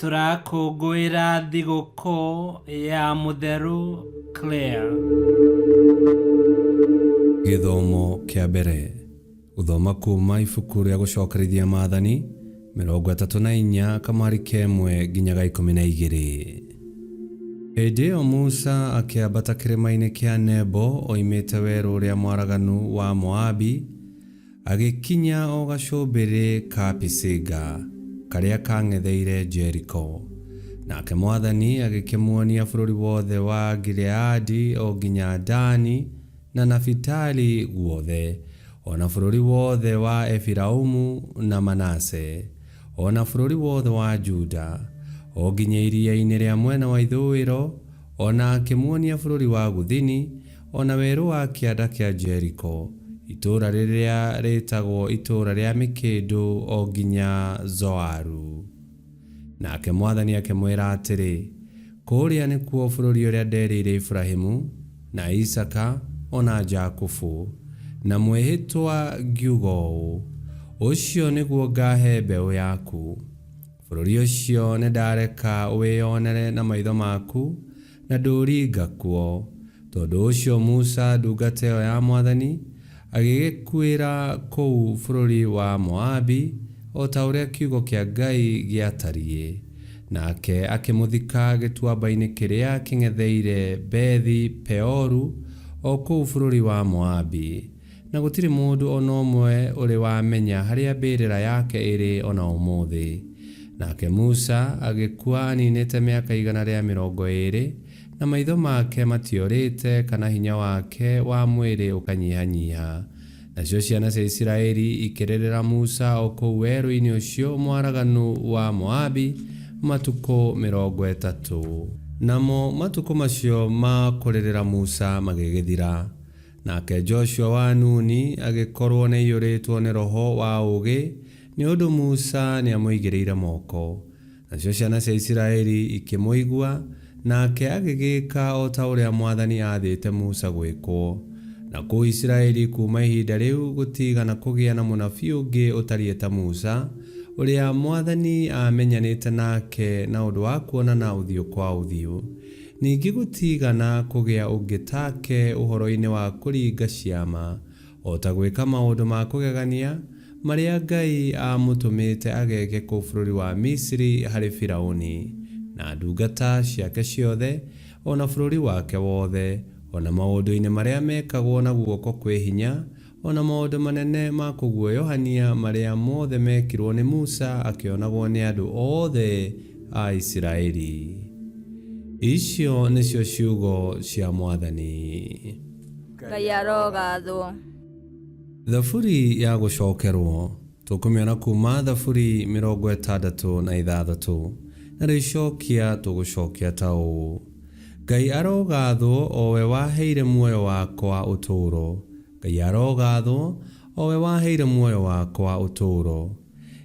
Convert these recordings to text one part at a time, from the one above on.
turakũngũĩra thigũkũ ya Mũtheru Claire. Gĩthomo kĩa mbere. Gũthoma kuma ibuku rĩa gũcokerithia Maathani 34 kamari kemwe nginyaga 12. Hĩndĩ ĩyo Musa akĩambata kĩrĩma-inĩ kĩa Nebo oimĩte werũ ũrĩa mwaraganu wa Moabi, agĩkinya o gacũmbĩrĩ ka Pisiga karĩa kang'etheire Jeriko. Nake Mwathani agĩkĩmuonia bũrũri wothe wa Gileadi o nginya Dani na Nafitali guothe, ona bũrũri wothe wa Efiraumu na Manase, ona bũrũri wothe wa Juda, o nginya iria-inĩ rĩa mwena wa ithũĩro, ona akĩmuonia bũrũri wa gũthini, ona werũ wa kĩanda kĩa Jeriko, itũũra rĩrĩa rĩtagwo itũũra rĩa mĩkĩndũ o nginya Zoaru. Nake Mwathani akĩmwĩra atĩrĩ, kũrĩa nĩkuo bũrũri ũrĩa nderĩire Ibrahimu na Isaka ona Jakubu, na mwĩhĩtwa ngiuga ũũ, ũcio nĩguo ngahe mbeũ yaku. Bũrũri ũcio nĩndareka wĩonere na maitho maku, na ndũringa kuo. Tondũ ũcio Musa ndungata ĩyo ya Mwathani agĩgĩkuĩra kũu bũrũri wa Moabi, o ta ũrĩa kiugo kĩa Ngai gĩatariĩ. Nake akĩmũthika gĩtuamba-inĩ kĩrĩa kĩng'etheire Bethi Peoru o kũu bũrũri wa Moabi. Na gũtirĩ mũndũ ona ũmwe ũrĩ wamenya harĩa mbĩrĩra yake ĩrĩ ona ũmũthĩ. Nake Musa agĩkua aninĩte mĩaka 120, na maitho make matiorĩte kana hinya wake wa mwĩrĩ ũkanyihanyiha. Nacio ciana cia Isiraeli ikĩrerera Musa o kũu werũ-inĩ ũcio mwaraganu wa Moabi matukũ 30. Namo matukũ macio ma kũrerera Musa magĩgĩthira. Nake Joshua wa Nuni agĩkorwo nĩaiyũrĩtwo nĩ roho wa ũũgĩ, nĩ ũndũ Musa nĩamũigĩrĩire moko. Nacio ciana cia Isiraeli ikĩmũigua, nake agĩgĩka o ta ũrĩa Mwathani aathĩte Musa gwĩkwo. Na kũu Isiraeli kuma ihinda rĩu gũtigana kũgĩa na mũnabii ũngĩ ũtariĩ ta Musa, ũrĩa Mwathani amenyanĩte nake na ũndũ wa kuonana ũthiũ kwa ũthiũ. Ningĩ gũtigana kũgĩa ũngĩ take ũhoro-inĩ wa kũringa ciama, o ta gwĩka maũndũ ma kũgegania marĩa Ngai amũtũmĩte ageke kũu bũrũri wa Misiri harĩ Firaũni na ndungata ciake ciothe, ona bũrũri wake wothe, ona maũndũ-inĩ marĩa mekagwo na guoko kwĩ hinya, ona maũndũ manene ma kũguoyohania marĩa mothe mekirwo nĩ Musa akĩonagwo nĩ andũ othe a Isiraeli. Icio nĩcio ciugo cia Mwathani. Ngai arogathwo. Thaburi ya gũcokerwo tũkũmĩona kuma Thaburi 66, na rĩcokia tũgũcokia ta ũũ: Ngai arogathwo o we waheire muoyo wakwa ũtũũro. Ngai arogathwo o we waheire muoyo wakwa ũtũũro.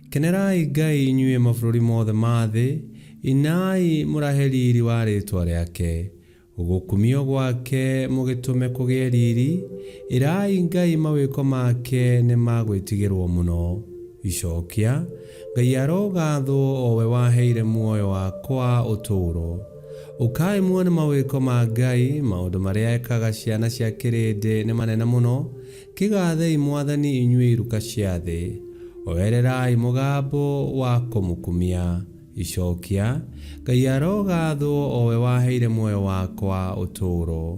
Kenerai Ngai inyuĩ mabũrũri mothe ma thĩ, inai mũrahe riri wa rĩĩtwa rĩake. Gũkumio gwake mũgĩtũme kũgĩe riri, ĩrai Ngai mawĩko make nĩ magwĩtigĩrwo mũno. Icokia: Ngai arogathwo o we waheire muoyo wakwa ũtũũro. Ũkai muone mawĩko ma Ngai, maũndũ marĩa ekaga ciana cia kĩrĩndĩ nĩ manene mũno. Kĩgathei Mwathani inyuĩ iruka cia thĩ, oererai mũgambo wa kũmũkumia. Icokia: Ngai arogathwo o we waheire muoyo wakwa ũtũũro.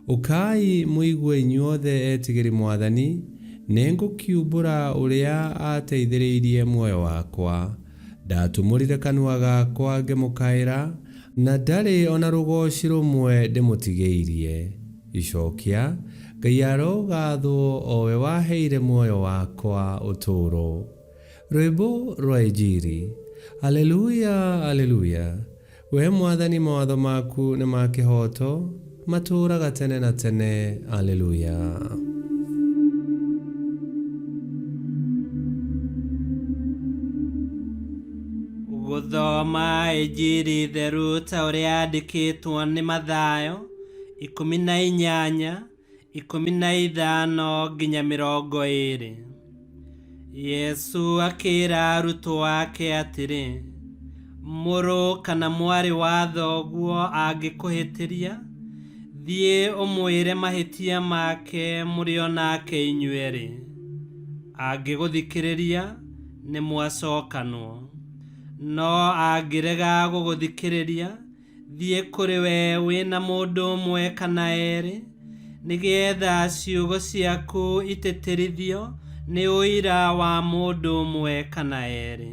Ũkai mũigue inyuothe etigĩri Mwathani, nĩngũkiumbũra ũrĩa ateithĩrĩirie muoyo wakwa. Ndatumũrire kanua gakwa ngĩmũkaĩra, na ndarĩ ona rũgoci rũmwe ndĩmũtigĩirie. Icokia: Ngai arogathwo o we waheire muoyo wakwa ũtũũro. Rwĩmbo rwa Injili. Haleluya, haleluya. We Mwathani, mawatho maku nĩ ma kĩhooto, matũũraga tene na tene. Haleluya. Gũthoma Injili theru ta ũrĩa yandĩkĩtwo nĩ Mathayo 18:15 nginya 20. Yesu akĩra arutwo ake atĩrĩ, mũrũ kana mwarĩ wa thoguo angĩkũhĩtĩria, thiĩ ũmwĩre mahĩtia make mũrĩ o nake inyuerĩ. Angĩgũthikĩrĩria nĩ mwacokanwo, no angĩrega gũgũthikĩrĩria, thiĩ kũrĩ we wĩna mũndũ ũmwe kana erĩ, nĩgetha ciugo ciaku itĩtĩrithio nĩ ũira wa mũndũ ũmwe kana erĩ.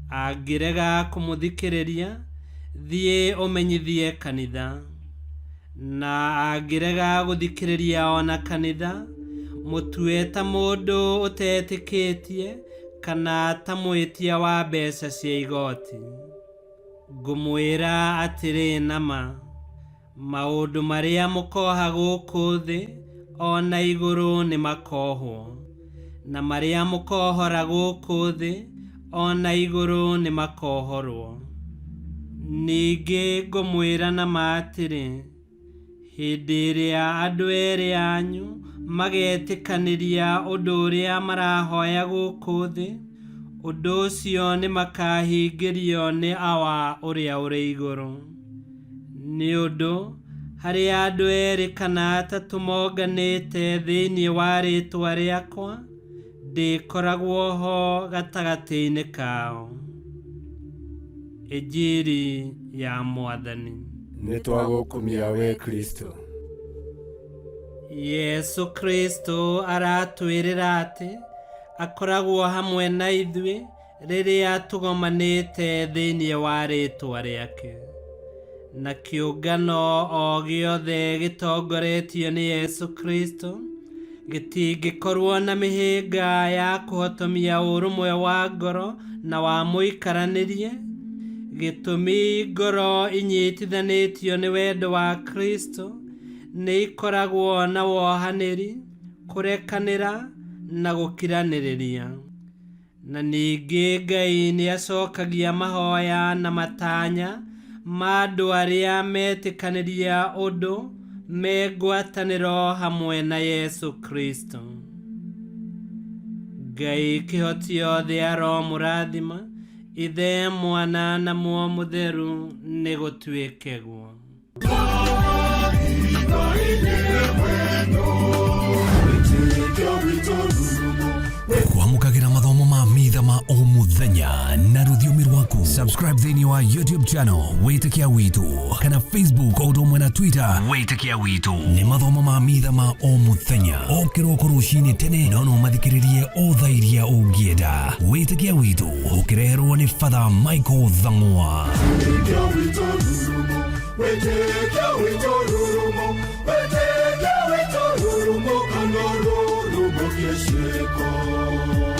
Angĩrega kũmũthikĩrĩria, thiĩ ũmenyithie kanitha. Na angĩrega gũthikĩrĩria ona kanitha, mũtue ta mũndũ ũtetĩkĩtie kana ta mwĩtia wa mbeca cia igoti. Ngũmwĩra atĩrĩ nama, maũndũ marĩa mũkoha gũkũ thĩ ona igũrũ nĩ makohwo, na marĩa mũkohora gũkũ thĩ ona igũrũ nĩ makohorwo. Ningĩ ngũmwĩra nama atĩrĩ, hĩndĩ ĩrĩa andũ erĩ anyu magetĩkanĩria ũndũ ũrĩa marahoya gũkũ thĩ, ũndũ ũcio nĩ makahingĩrio nĩ Awa ũrĩa ũrĩ igũrũ. Nĩ ũndũ harĩa andũ erĩ kana atatũ monganĩte thĩinĩ wa rĩĩtwa rĩakwa, ndĩkoragwo ho gatagatĩ-inĩ kao. Injili ya Mwathani. Nĩtwagũkumia we Kristo. Yesu Kristo aratwĩrĩra atĩ akoragwo hamwe na ithuĩ rĩrĩa tũgomanĩte thĩinĩ wa rĩĩtwa rĩake. Na kĩũngano o gĩothe gĩtongoretio nĩ Yesu Kristo gĩtingĩkorwo na mĩhĩnga ya kũhotomia ũrũmwe wa ngoro na wa mũikaranĩrie, gĩtũmi ngoro inyitithanĩtio nĩ wendo wa Kristo nĩ ikoragwo na wohanĩri, kũrekanĩra na gũkiranĩrĩria. Na ningĩ Ngai nĩ acokagia mahoya na matanya ma andũ arĩa metĩkanĩria ũndũ me ngwatanĩro hamwe na Yesu Kristo. Ngai kĩhotio aromũrathima, Ithe, Mwana na Muoyo Mũtheru nĩ gũtuĩke guo. Kwamũkagĩra mathomo ma mitha ma o mũthenya na rũthiomi rwaku. Subscribe thĩinĩ wa YouTube channel Wĩtĩkia Witũ, kana Facebook o ũndũ ũmwe na Twitter Wĩtĩkia Witũ. Nĩ mathomo ma mitha ma o mũthenya, o kĩroko rũcinĩ tene, no mathikĩrĩrie o thaa iria ũngĩenda. Wĩtĩkia Witũ ũkĩreherwo nĩ Father Michael Thang'wa. Wĩtĩkia Witũ rurumo, Wĩtĩkia Witũ rurumo, Wĩtĩkia Witũ rurumo, kana rurumo kĩciko.